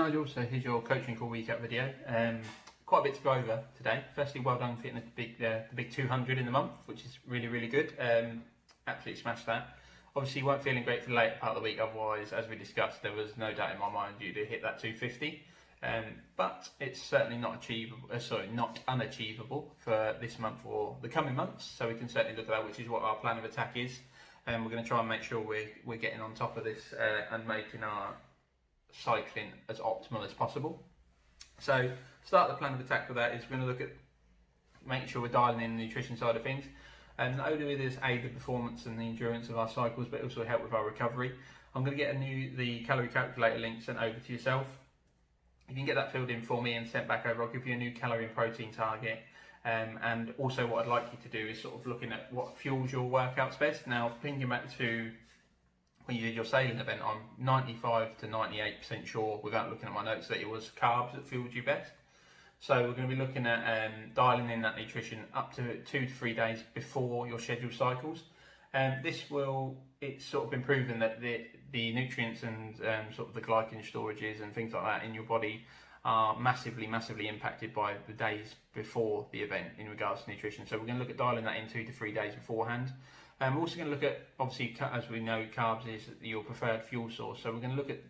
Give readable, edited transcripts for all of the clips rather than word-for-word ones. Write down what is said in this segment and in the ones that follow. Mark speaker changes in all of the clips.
Speaker 1: Nigel, so here's your coaching call recap video. Quite a bit to go over today. Firstly, well done for hitting the big 200 in the month, which is really good. Absolutely smashed that. Obviously, you weren't feeling great for the later part of the week. Otherwise, as we discussed, there was no doubt in my mind you'd hit that 250. But it's certainly not achievable. Not unachievable for this month or the coming months. So we can certainly look at that, which is what our plan of attack is. And we're going to try and make sure we're getting on top of this and making our cycling as optimal as possible. So start the plan of attack for that is we're going to look at making sure we're dialing in the nutrition side of things, and not only will this aid the performance and the endurance of our cycles, but also help with our recovery. I'm going to get the calorie calculator link sent over to yourself. You can get that filled in for me and sent back over. I'll give you a new calorie and protein target, and also what I'd like you to do is sort of looking at what fuels your workouts best. Now, thinking back to when you did your sailing event, I'm 95 to 98% sure, without looking at my notes, that it was carbs that fueled you best. So we're going to be looking at dialing in that nutrition up to 2 to 3 days before your scheduled cycles. It's sort of been proven that the nutrients and sort of the glycogen storages and things like that in your body are massively impacted by the days before the event in regards to nutrition. So we're going to look at dialing that in 2 to 3 days beforehand. We're also going to look at, obviously, as we know, carbs is your preferred fuel source. So we're going to look at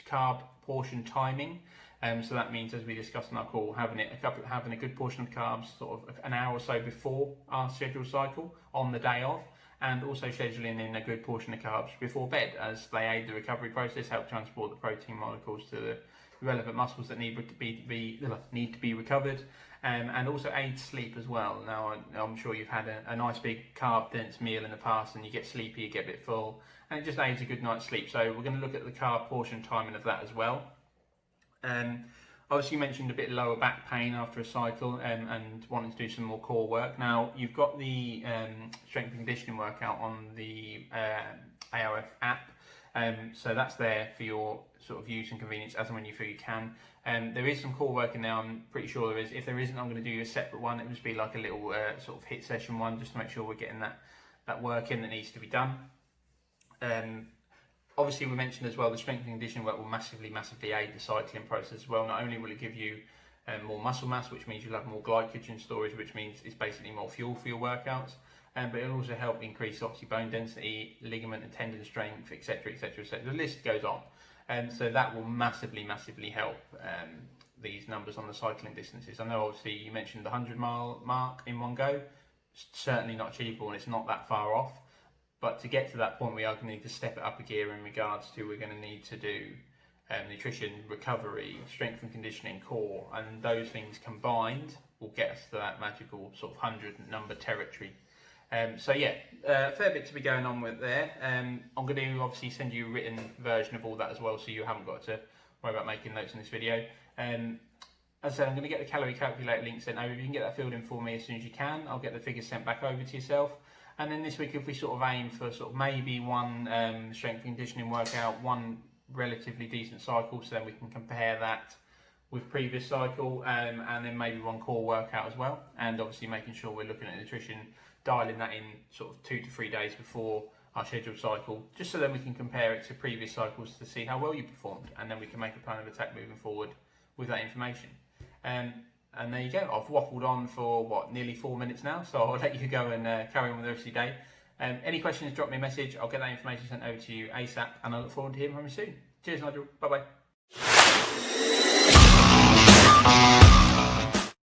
Speaker 1: carb portion timing. So that means, as we discussed in our call, having a good portion of carbs sort of an hour or so before our scheduled cycle on the day of, and also scheduling in a good portion of carbs before bed, as they aid the recovery process, help transport the protein molecules to the relevant muscles that need to be recovered, and also aid sleep as well. Now, I'm sure you've had a nice big carb dense meal in the past and you get sleepy, you get a bit full, and it just aids a good night's sleep. So we're going to look at the carb portion timing of that as well. Obviously, you mentioned a bit lower back pain after a cycle and wanting to do some more core work. Now, you've got the strength and conditioning workout on the A.R.F app. So that's there for your sort of use and convenience as and when you feel you can. There is some core work in there, I'm pretty sure there is. If there isn't, I'm going to do you a separate one. It would just be like a little sort of hit session one, just to make sure we're getting that work in that needs to be done. Obviously, we mentioned as well the strength and conditioning work will massively aid the cycling process as well. Not only will it give you more muscle mass, which means you'll have more glycogen storage, which means it's basically more fuel for your workouts, but it'll also help increase obviously bone density, ligament and tendon strength, etc. The list goes on, and so that will massively help these numbers on the cycling distances. I know obviously you mentioned the 100-mile mark in one go. It's certainly not achievable, and it's not that far off. But to get to that point, we are going to need to step it up a gear in regards to we're going to need to do nutrition, recovery, strength and conditioning, core, and those things combined will get us to that magical sort of 100 number territory. So yeah, a fair bit to be going on with there. I'm going to obviously send you a written version of all that as well, so you haven't got to worry about making notes in this video. As I said, I'm going to get the calorie calculator link sent over. If you can get that filled in for me as soon as you can, I'll get the figures sent back over to yourself. And then this week, if we sort of aim for sort of maybe one strength and conditioning workout, one relatively decent cycle, so then we can compare that with previous cycle, and then maybe one core workout as well. And obviously making sure we're looking at nutrition, dialing that in sort of 2 to 3 days before our scheduled cycle, just so then we can compare it to previous cycles to see how well you performed, and then we can make a plan of attack moving forward with that information. And there you go. I've waffled on for nearly 4 minutes now, so I'll let you go and carry on with the rest of your day. Any questions, drop me a message. I'll get that information sent over to you ASAP, and I look forward to hearing from you soon. Cheers, Nigel. Bye bye.